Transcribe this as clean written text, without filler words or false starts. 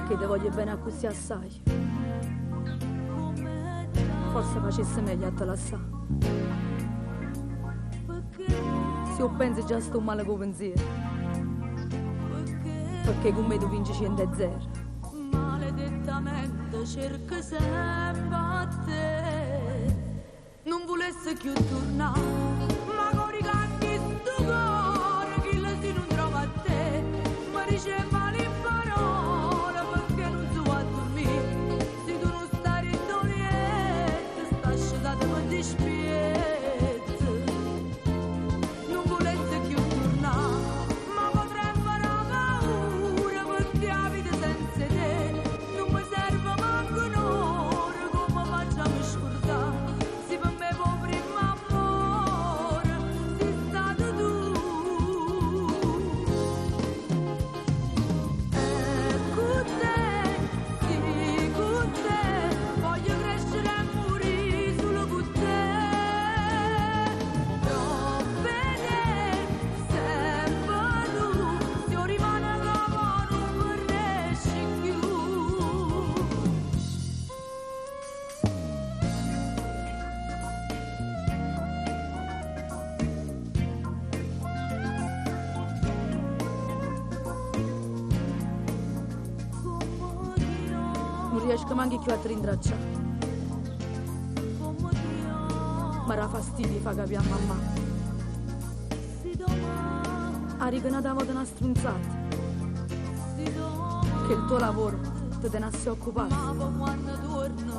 Che te voglio bene a così assai. Forse facesse meglio a te lasciare. Se io penso già sto male con pensiero. Perché con me tu vinci 100-0. Maledettamente cerco sempre a te. Non volesse più tornare, ma con i canti sto cuore che la si non trova a te. Mi dice male in parole perché non si va a dormire. Se tu non stai in doliette, sta scesata per dispiezzo. Non volesse più tornare, ma potrei imparare paura perché la vita senza te non mi serve manco un'ora. Come facciamo a scordare? Se per me può primo amore sei stato tu. Con te, sì, con te voglio crescere e morire solo con te. Troppe sempre tu, se io rimane come non vorresti più. Non riesco neanche più a rintracciare. Ma era fastidio fa capire a mamma. Ha riconato una stronzata. Che il tuo lavoro te ne si occupasse. Ma quando torno